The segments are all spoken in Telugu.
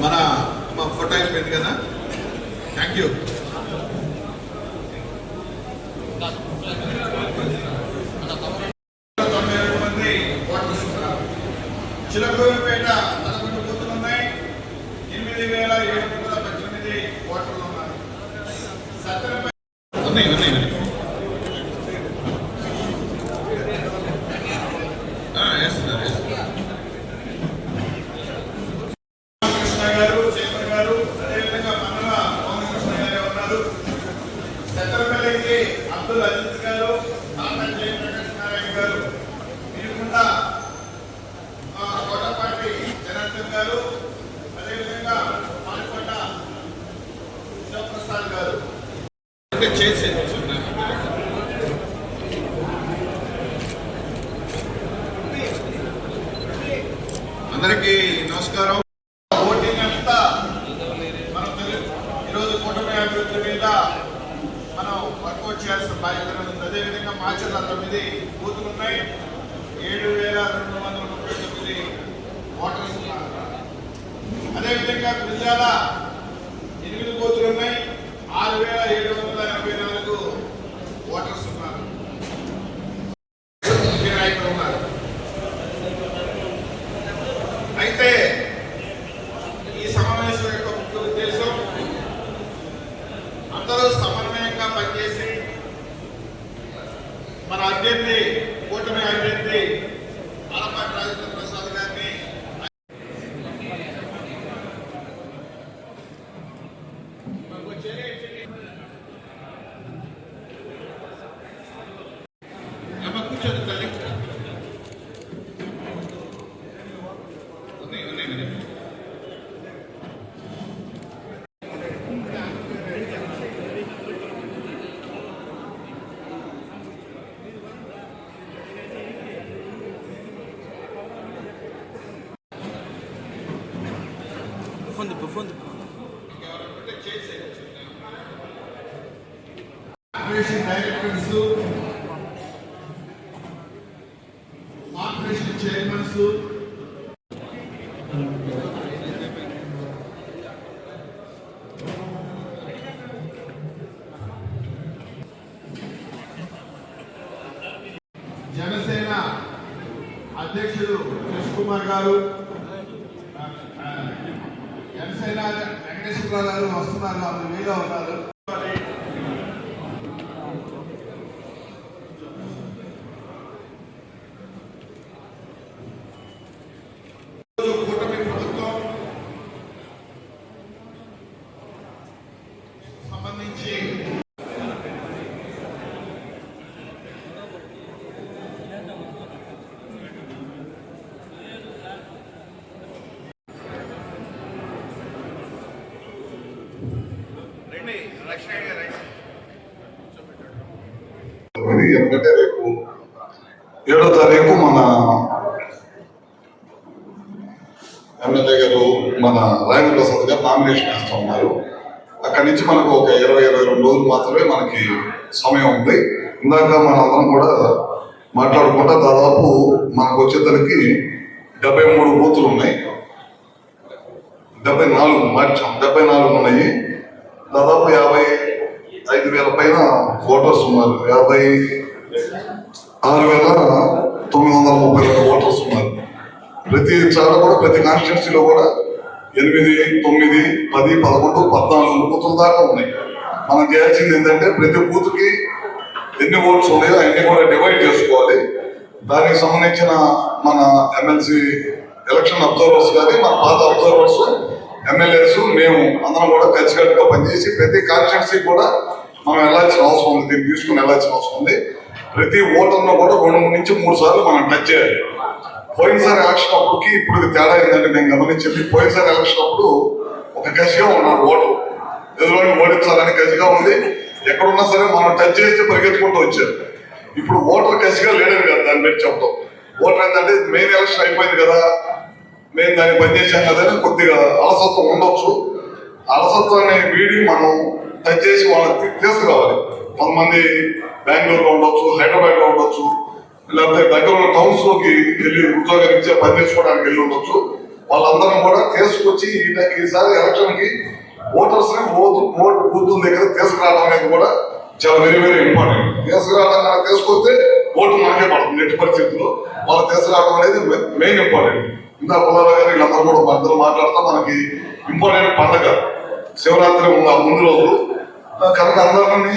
మన ఫోటో అయిపోయింది కదా. Thank you. చిలకూరుపేట 11 బూతులు ఉన్నాయి. 8,718 ఓటర్లు ఉన్నారు. సత్తెనపల్లి కృష్ణ గారు, చైర్మన్ గారు, అదేవిధంగా మన్నల మోహనకృష్ణ గారు ఉన్నారు. సత్తెనపల్లికి అబ్దుల్ అజీజ్ గారు, జయప్రకాష్ నారాయణ గారు, వీరుకుండా కోటపాటి జనార్దన్ గారు, అదేవిధంగా పాల్కొండ శివప్రసాద్ గారు చేసేది. అందరికీ నమస్కారం. ఓటింగ్ అంతా మనం ఈరోజు కూటమి అభివృద్ధి మీద మనం వర్కౌట్ చేయాల్సిన బాధ్యత ఉంది. అదేవిధంగా మాచర్ల 9 బూతులు ఉన్నాయి. 7,239 ఓటర్స్ ఉన్నారు. అదేవిధంగా గురిజాల 8 బూతులు ఉన్నాయి. 6,784 ఓటర్స్ ఉన్నారు. ఉన్నారు. అయితే ఈ సమావేశం యొక్క ముఖ్య ఉద్దేశం అందరూ సమన్వయంగా పనిచేసి మన అభ్యర్థి కూటమి అభ్యర్థి ఆలపాటి రాజేంద్ర ప్రసాద్ గారిని కూర్చోండి తల్లి. Operation directors, operation chairmans, Janasena అధ్యక్షుడు కృష్ణ కుమార్ గారు, జనసేన వెంకటేశ్వరరావు గారు వస్తున్నారు. వాళ్ళు మీద ఉన్నారు. కూటమి ప్రభుత్వం సంబంధించి ఎందుకంటే రేపు 7వ తారీఖు మన ఎమ్మెల్యే గారు మన రాజేంద్ర ప్రసాద్ గారు నామినేషన్ వేస్తూ ఉన్నారు. అక్కడి నుంచి మనకు ఒక 20-22 రోజులు మాత్రమే మనకి సమయం ఉంది. ఇందాక మనందరం కూడా మాట్లాడుకుంటా దాదాపు మనకు వచ్చేసరికి 73 బూతులు ఉన్నాయి. 74 మార్చాం. 74 ఉన్నాయి. దాదాపు 55,000 పైన ఓటర్స్ ఉన్నారు. 56,932 ఓటర్స్ ఉన్నారు. ప్రతి చాట కూడా ప్రతి కాన్స్టిట్యున్సీలో కూడా 8, 9, 10, 11, 14 బూతుల దాకా ఉన్నాయి. మనం చేయాల్సింది ఏంటంటే ప్రతి బూత్కి ఎన్ని ఓట్స్ ఉన్నాయో అన్ని కూడా డివైడ్ చేసుకోవాలి. దానికి సంబంధించిన మన ఎమ్మెల్సీ ఎలక్షన్ అబ్జర్వర్స్ కానీ మన పాత అబ్జర్వర్స్ ఎమ్మెల్యేస్ మేము అందరం కూడా కలిసికట్టుగా పనిచేసి ప్రతి కాన్స్టిట్యున్సీ కూడా మనం వెళ్ళాల్సిన అవసరం ఉంది. దీన్ని తీసుకుని వెళ్ళాల్సిన అవసరం ఉంది. ప్రతి ఓటర్ను కూడా 2 నుంచి 3 సార్లు మనం టచ్ చేయాలి. పోయినసారి ఎలక్షన్ అప్పటికి ఇప్పుడు తేడా ఏంటంటే నేను గమనించింది, పోయినసారి ఎలక్షన్ అప్పుడు ఒక కసిగా ఉన్నాడు ఓటు, ఎదురుని ఓడించాలని కసిగా ఉంది. ఎక్కడున్నా సరే మనం టచ్ చేస్తే పరిగెత్తుకుంటూ వచ్చారు. ఇప్పుడు ఓటర్ కసిగా లేడని కదా దాన్ని పెట్టి చెప్తాం. ఓటర్ ఏంటంటే మెయిన్ ఎలక్షన్ అయిపోయింది కదా, మేము దాన్ని పనిచేసాం కదా అని కొద్దిగా అలసత్వం ఉండొచ్చు. అలసత్వాన్ని వీడి మనం టచ్ చేసి వాళ్ళకి తీసుకురావాలి. కొంతమంది బెంగళూరులో ఉండొచ్చు, హైదరాబాద్లో ఉండొచ్చు, లేకపోతే దగ్గర ఉన్న టౌన్స్ లోకి వెళ్ళి ఉద్యోగాలు ఇచ్చే పని చేసుకోవడానికి వెళ్ళి ఉండొచ్చు. వాళ్ళందరం కూడా తీసుకొచ్చి ఈసారి ఎలక్షన్ కి ఓటర్స్ ని ఓటు బూతుల దగ్గర తీసుకురావడం అనేది కూడా చాలా వెరీ వెరీ ఇంపార్టెంట్. తీసుకురావడం తీసుకొస్తే ఓటు మనకే పడుతుంది. ఎట్టి పరిస్థితుల్లో వాళ్ళు తీసుకురావడం అనేది మెయిన్ ఇంపార్టెంట్. ఇంకా పుల్లాల గారు వీళ్ళందరూ కూడా మధ్యలో మాట్లాడుతూ మనకి ఇంపార్టెంట్ పండుగ శివరాత్రి ఉన్న ముందు రోజు కనుక అందరినీ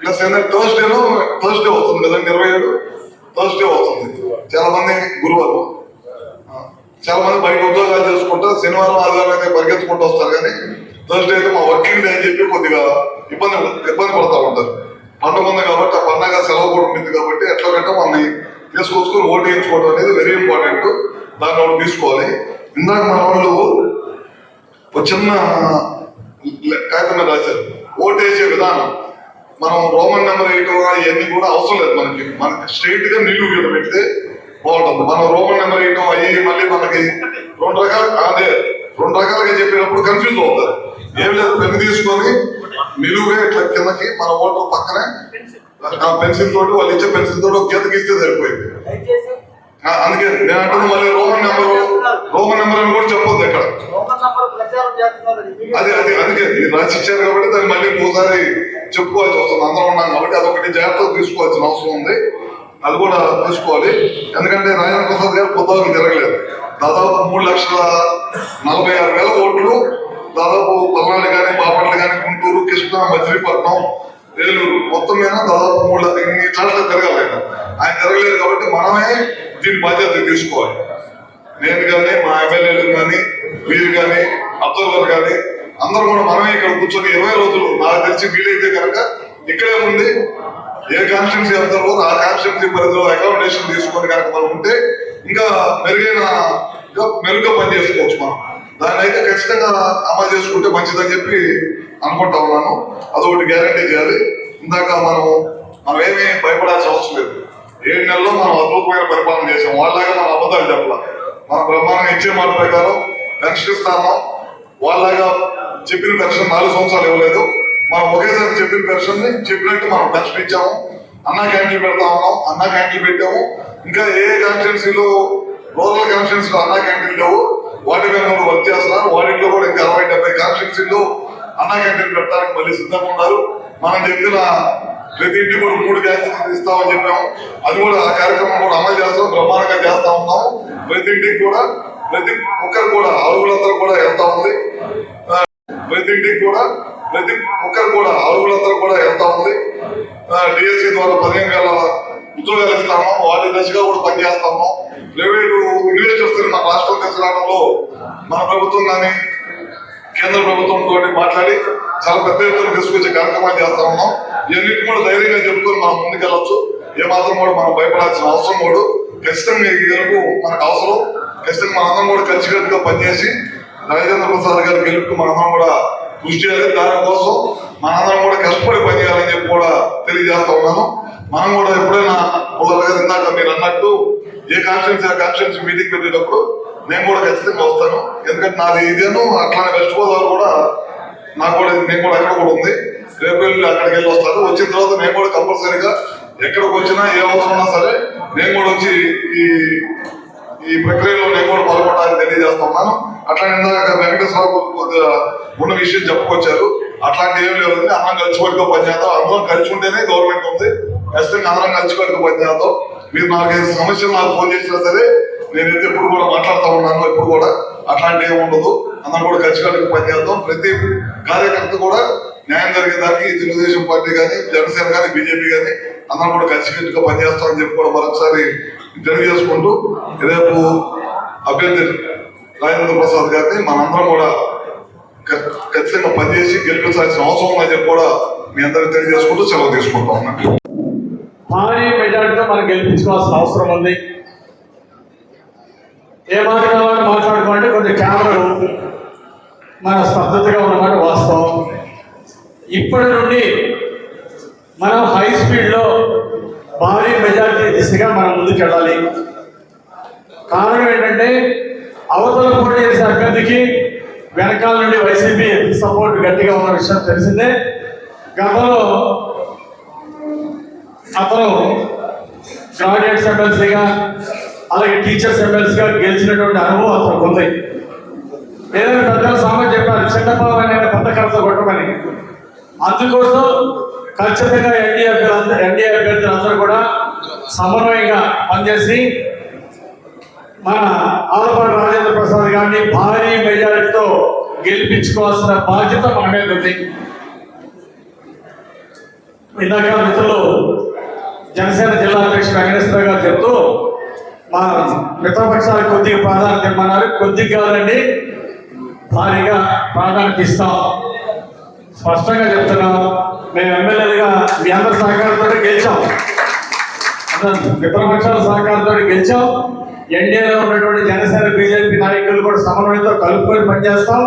ప్లస్ ఏంటంటే థర్స్డే వస్తుంది కదండి, 27 థర్స్డే వస్తుంది. చాలా మంది గురువారం, చాలా మంది బయట ఉద్యోగాలు చేసుకుంటా శనివారం ఆదివారం అయితే పరిగెత్తుకుంటూ వస్తారు. కానీ థర్స్డే అయితే మా వర్కింగ్ డే అని చెప్పి కొద్దిగా ఇబ్బంది పడతా ఉంటారు. పండుగ ఉంది కాబట్టి ఆ పండుగ సెలవు కూడా ఉంటుంది కాబట్టి ఎట్లాగంటే మనల్ని తీసుకొచ్చుకొని ఓటు వేయించుకోవడం అనేది వెరీ ఇంపార్టెంట్. దాన్ని ఒకటి తీసుకోవాలి. ఇందాక మన వాళ్ళు ఒక చిన్న కాగితం మీద రాశారు ఓటు వేసే విధానం. మనం రోమన్ నెంబర్ వేయటం ఇవన్నీ కూడా అవసరం లేదు. మనకి స్ట్రైట్ గా నిలువు గీత పెడితే బాగుంటుంది. మనం రోమన్ నెంబర్ వేయటం అయ్యి మళ్ళీ మనకి రెండు రకాలుగా చెప్పినప్పుడు కన్ఫ్యూజ్ అవుతారు. ఏం లేదు, పెన్ను తీసుకొని నిలువుగా ఇట్లా కిందకి మన ఓటర్ పక్కనే పెన్సిల్ తోటి వాళ్ళు ఇచ్చే పెన్సిల్ తోటి ఒక గీత గీస్తే సరిపోయింది. అందుకే నేను అంటున్నా మళ్ళీ రోమన్ నెంబర్ అని కూడా చెప్పొద్దు ఇక్కడ. అందుకే మీరు రాసి ఇచ్చారు కాబట్టి దాన్ని మళ్ళీ ఇంకోసారి చెప్పుకోవాల్సి వస్తుంది. అందరం ఉన్నాం కాబట్టి అదొకటి జాగ్రత్తగా తీసుకోవాల్సిన అవసరం ఉంది. అది కూడా తీసుకోవాలి. ఎందుకంటే రాజేంద్ర ప్రసాద్ గారు పొద్దుగా తిరగలేదు. దాదాపు 3,46,000 ఓట్లు దాదాపు పల్నాడు కానీ బాపట్ల కానీ గుంటూరు కృష్ణా మచిలీపట్నం ఏలూరు మొత్తం మీద దాదాపు 3 చోట్ల తిరగలేదు. ఆయన తిరగలేదు కాబట్టి మనమే దీని బాధ్యత తీసుకోవాలి. నేను కానీ మా ఎమ్మెల్యేలు కానీ మీరు కానీ అబ్జర్వర్ కానీ అందరూ కూడా మనమే ఇక్కడ కూర్చొని 20 రోజులు నాకు తెలిసి వీలైతే కనుక ఇక్కడే ఉంది ఏ కాన్స్టిట్యున్సీ అబ్జర్వర్ ఆ కాన్స్టిట్యున్సీ పరిధిలో అకామిడేషన్ తీసుకొని కనుక మనం ఉంటే ఇంకా మెరుగ్గా పనిచేసుకోవచ్చు. మనం దాన్ని అయితే ఖచ్చితంగా అమలు చేసుకుంటే మంచిదని చెప్పి అనుకుంటా ఉన్నాను. అదొకటి గ్యారంటీ చేయాలి. ఇందాక మనం ఏమీ భయపడాల్సిన అవసరం లేదు. 7 నెలల్లో మనం అద్భుతమైన పరిపాలన చేసాం. వాళ్ళలాగా మనం అబద్ధాలు చెప్పాలి. మన బ్రహ్మాండంగా ఇచ్చే మాట ప్రకారం పెన్షన్ ఇస్తాము. వాళ్ళలాగా చెప్పిన పెన్షన్ 4 సంవత్సరాలు ఇవ్వలేదు. మనం ఒకేసారి చెప్పిన పెన్షన్ ని చెప్పినట్టు మనం పెన్షన్ ఇచ్చాము. అన్నా క్యాంటీన్ పెడతా ఉన్నాం, అన్నా క్యాంటీన్ పెట్టాము. ఇంకా ఏ కాన్స్టిట్యున్సీలో రూరల్ కాన్స్టిట్యున్సీలో అన్నా క్యాంటీన్ లేవు, వాటి మీద వర్క్ చేస్తున్నారు. వాటిలో కూడా ఇంకా 60-70 కాన్స్టిట్యున్సీలో అన్నా క్యాంటీన్ పెట్టడానికి మళ్ళీ సిద్ధంగా ఉన్నారు. మనం చెప్పిన ప్రతి ఇంటికి కూడా 3 గ్యాస్ ఇస్తామని చెప్పాము. అది కూడా ఆ కార్యక్రమం కూడా అమలు చేస్తాం, బ్రహ్మాండంగా చేస్తా ఉన్నాము. ప్రతి ఇంటికి కూడా ప్రతి ఒక్కరు కూడా అరుగులందరూ కూడా వెళ్తా ఉంది. ప్రతి ఇంటికి కూడా ప్రతి ఒక్కరు కూడా అరుగులందరూ కూడా వెళ్తా ఉంది. డిఎస్సీ ద్వారా 15,000 ఉద్యోగాలు ఇస్తాము. వాటి దశగా కూడా పనిచేస్తాము. ప్రైవేటు ఇన్వెస్టర్స్ మన రాష్ట్రం తీసుకురావడంలో మన ప్రభుత్వం కానీ కేంద్ర ప్రభుత్వంతో మాట్లాడి చాలా పెద్ద ఎత్తున తీసుకొచ్చే కార్యక్రమాలు చేస్తా ఉన్నాం. ఇవన్నిటి కూడా ధైర్యంగా చెప్పుకొని మనం ముందుకెళ్ళొచ్చు. ఏమాత్రం కూడా మనం భయపడాల్సిన అవసరం కూడా ఖచ్చితంగా ఈ గెలుపు మనకు అవసరం. ఖచ్చితంగా మనందరం కూడా కలిసికట్టుగా పనిచేసి రాజేంద్ర ప్రసాద్ గారి గెలుపుకు మనందరం కూడా కృషి చేయాలి. దానికోసం మనందరం కూడా కష్టపడి పనిచేయాలని చెప్పి కూడా తెలియజేస్తా ఉన్నాను. మనం కూడా ఎప్పుడైనా పుల్లల గారు ఇందాక మీరు అన్నట్టు ఏ కాన్స్టిట్యున్సీ మీటింగ్ పెట్టేటప్పుడు నేను కూడా ఖచ్చితంగా వస్తాను. ఎందుకంటే నాది ఇదేను అట్లానే వెస్ట్ గోదావరి కూడా నేను కూడా అక్కడ కూడా ఉంది. రేపు వెళ్ళి అక్కడికి వెళ్ళి వస్తాను. వచ్చిన తర్వాత నేను కూడా కంపల్సరీగా ఎక్కడికి వచ్చినా ఏ అవసరం ఉన్నా సరే నేను కూడా వచ్చి ఈ ప్రక్రియలో నేను కూడా పాల్గొనడానికి తెలియజేస్తున్నాను. అట్లా ఇందాక వెంకటేశ్వరరావు ఉన్న విషయం చెప్పుకొచ్చారు. అట్లాంటి ఏం లేదు. అందరం కలిసికట్టుగా పనిచేద్దాం. అందరం కలిసి ఉంటేనే గవర్నమెంట్ ఉంది. ఖచ్చితంగా అందరం కలిసికట్టుగా పనిచేద్దాం. మీరు 4-5 సమస్యలు నాకు ఫోన్ చేసినా సరే నేనైతే ఎప్పుడు కూడా మాట్లాడుతూ ఉన్నాను. ఎప్పుడు కూడా అట్లాంటి ఏమి ఉండదు. అందరం కూడా కలిసికట్టుగా పనిచేద్దాం. ప్రతి కార్యకర్త కూడా న్యాయం జరిగేదానికి తెలుగుదేశం పార్టీ కానీ జనసేన కానీ బీజేపీ కానీ అందరం కూడా కలిసికట్టుగా పనిచేస్తామని చెప్పి కూడా మరొకసారి తెలియజేసుకుంటూ రేపు అభ్యర్థి రాజేంద్ర ప్రసాద్ గారిని మనందరం కూడా ఖచ్చితంగా పనిచేసి గెలిపించాల్సిన అవసరం ఉందని చెప్పి కూడా మీ అందరికి తెలియజేసుకుంటూ సెలవు తీసుకుంటా ఉన్నాను. భారీ మెజార్టీతో మనం గెలిపించుకోవాల్సిన అవసరం ఉంది. ఏ మాట కావాలని మాట్లాడుకోవాలంటే కొంచెం కెమెరాలు మన స్తబ్దతగా ఉన్నమాట వాస్తవం. ఇప్పటి నుండి మనం హై స్పీడ్లో భారీ మెజార్టీ దిశగా మనం ముందుకు వెళ్ళాలి. కారణం ఏంటంటే అవతల పోటీ చేసే అభ్యర్థికి వెనకాల నుండి వైసీపీ సపోర్ట్ గట్టిగా ఉన్న విషయం తెలిసిందే. గతంలో అతను గ్రాడ్యుయేట్స్ ఎమ్మెల్సీగా అలాగే టీచర్స్ ఎమ్మెల్సీగా గెలిచినటువంటి అనుభవం అతనికి ఉంది. ఏదైనా పెద్దలు సామాన్ చెప్పారు, చిన్నబాబు అనే పెద్ద కడత కొట్టమని. అందుకోసం ఖచ్చితంగా ఎన్డీఏ అభ్యర్థులందరూ కూడా సమన్వయంగా పనిచేసి మన ఆలపాటి రాజేంద్ర ప్రసాద్ గారిని భారీ మెజారిటీతో గెలిపించుకోవాల్సిన బాధ్యత మన మీద ఉంది. ఇందాక మిత్రులు జనసేన జిల్లా అధ్యక్షుడు వెంకటేశ్వర గారు చెప్తూ మా మిత్రపక్షాలకు కొద్దిగా ప్రాధాన్యత ఇమ్మన్నారు. కొద్దిగా కాదండి, భారీగా ప్రాధాన్యత ఇస్తాం. స్పష్టంగా చెప్తున్నాం, మేము ఎమ్మెల్యేలుగా మీ అందరి సహకారంతో గెలిచాం, మిత్రపక్షాల సహకారంతో గెలిచాం. ఎన్డీఏలో ఉన్నటువంటి జనసేన బీజేపీ నాయకులు కూడా సమన్వయంతో కలుపుకొని పనిచేస్తాం.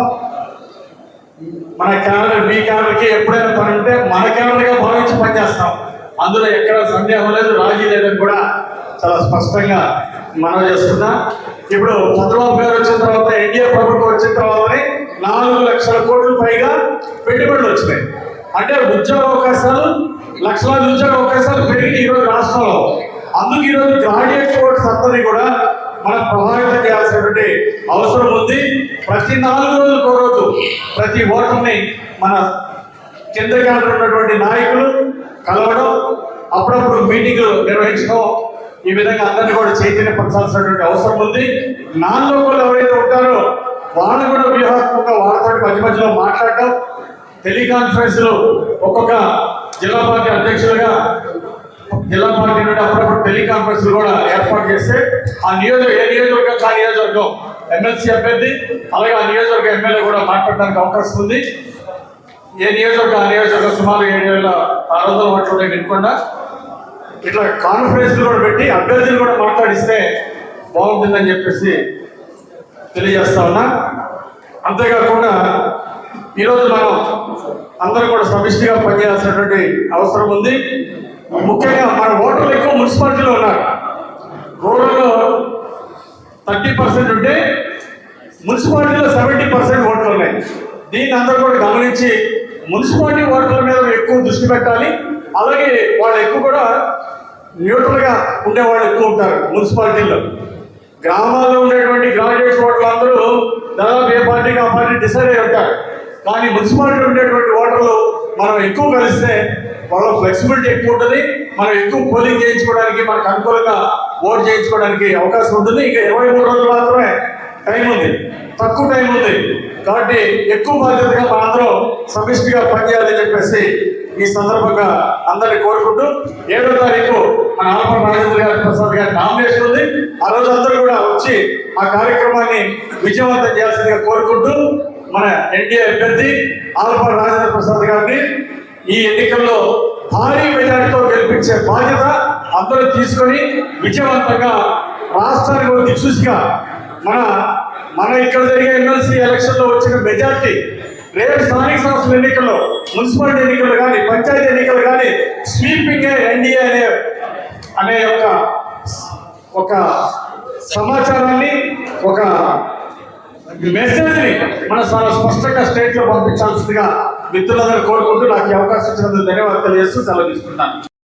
మన క్యాడర్, మీ క్యాడర్కి ఎప్పుడైనా పని ఉంటే మన క్యాడర్గా భావించి పనిచేస్తాం. అందులో ఎక్కడ సందేహం లేదు, రాజీ లేదని కూడా చాలా స్పష్టంగా మనం చేస్తున్నా. ఇప్పుడు చంద్రబాబు గారు వచ్చిన తర్వాత, ఎన్డీఏ ప్రభుత్వం వచ్చిన తర్వాతనే 4 లక్షల కోట్ల పైగా పెట్టుబడులు వచ్చినాయి. అంటే ఉద్యోగ అవకాశాలు, లక్షలాది ఉద్యోగ అవకాశాలు పెరిగి ఈరోజు రాష్ట్రంలో. అందుకు ఈరోజు గ్రాడ్యుయేట్ కోర్స్ అందరినీ కూడా మనం ప్రభావితం చేయాల్సినటువంటి అవసరం ఉంది. ప్రతి 4 రోజులకు రోజు ప్రతి ఓటర్ని మన కింద క్యాడర్ ఉన్నటువంటి నాయకులు కలవడం, అప్పుడప్పుడు మీటింగ్లు నిర్వహించడం, ఈ విధంగా అందరినీ కూడా చైతన్యపరచాల్సినటువంటి అవసరం ఉంది. నాన్ లోకల్ ఎవరైతే ఉంటారో వాళ్ళు కూడా వ్యూహాత్మకంగా వాళ్ళతో మధ్య మధ్యలో మాట్లాడటం, టెలికాన్ఫరెన్స్లు ఒక్కొక్క జిల్లా పార్టీ అధ్యక్షులుగా జిల్లా పార్టీ నుండి అప్పుడప్పుడు టెలికాన్ఫరెన్స్ కూడా ఏర్పాటు చేస్తే ఆ నియోజకవర్గం ఆ నియోజకవర్గం ఎమ్మెల్సీ అభ్యర్థి అలాగే ఆ నియోజకవర్గ ఎమ్మెల్యే కూడా మాట్లాడడానికి అవకాశం ఉంది. ఏ నియోజకవర్గం ఆ నియోజకవర్గం సుమారు 7,600 ఓట్లు వినకుండా ఇట్లా కాన్ఫరెన్స్ కూడా పెట్టి అభ్యర్థులు కూడా మాట్లాడిస్తే బాగుంటుందని చెప్పేసి తెలియజేస్తా ఉన్నా. అంతేకాకుండా ఈరోజు మనం అందరూ కూడా సమిష్టిగా పనిచేయాల్సినటువంటి అవసరం ఉంది. ముఖ్యంగా మన ఓటర్లు ఎక్కువ మున్సిపాలిటీలో ఉన్నారు. రూరల్లో 30% ఉంటే మున్సిపాలిటీలో 70% ఓట్లు ఉన్నాయి. దీన్ని అందరూ కూడా గమనించి మున్సిపాలిటీ ఓటర్ల మీద ఎక్కువ దృష్టి పెట్టాలి. అలాగే వాళ్ళు ఎక్కువ కూడా న్యూట్రల్గా ఉండేవాళ్ళు ఎక్కువ ఉంటారు మున్సిపాలిటీలో. గ్రామాల్లో ఉండేటువంటి గ్రాడ్యుయేట్స్ ఓటర్లు అందరూ దాదాపు ఏ పార్టీకి ఆ పార్టీ డిసైడ్ అయి ఉంటారు. కానీ మున్సిపాలిటీ ఉండేటువంటి ఓటర్లు మనం ఎక్కువ కలిస్తే వాళ్ళ ఫ్లెక్సిబిలిటీ ఎక్కువ ఉంటుంది. మనం ఎక్కువ పోలింగ్ చేయించుకోవడానికి, మనకు అనుకూలంగా ఓట్ చేయించుకోవడానికి అవకాశం ఉంటుంది. ఇంకా 23 రోజులు మాత్రమే టైం ఉంది, తక్కువ టైం ఉంది. కాబట్టి ఎక్కువ బాధ్యతగా మనందరం సమిష్టిగా పనిచేయాలని చెప్పేసి ఈ సందర్భంగా అందరినీ కోరుకుంటూ 7వ తారీఖు మన ఆలపాటి రాజేంద్ర ప్రసాద్ గారి నామినేషన్ ఉంది. ఆ రోజు అందరూ కూడా వచ్చి ఆ కార్యక్రమాన్ని విజయవంతం చేయాల్సిందిగా కోరుకుంటూ మన ఎన్డీఏ అభ్యర్థి ఆలపాటి రాజేంద్ర ప్రసాద్ గారిని ఈ ఎన్నికల్లో భారీ మెజారిటీతో గెలిపించే బాధ్యత అందరూ తీసుకొని విజయవంతంగా రాష్ట్రానికి దిక్సూచిగా మన ఇక్కడ జరిగే ఎమ్మెల్సీ ఎలక్షన్లో వచ్చిన మెజారిటీ రేపు స్థానిక సంస్థల ఎన్నికల్లో, మున్సిపాలిటీ ఎన్నికలు కానీ, పంచాయతీ ఎన్నికలు కానీ స్వీపింగ్ ఎన్డీఏ అనే ఒక సమాచారాన్ని, ఒక మెసేజ్ని మనం చాలా స్పష్టంగా స్టేట్లో పంపించాల్సిందిగా మిత్రులందరూ కోరుకుంటూ నాకు ఈ అవకాశం ఇచ్చినందుకు ధన్యవాదాలు తెలియజేస్తూ సెలవు తీసుకుంటాను.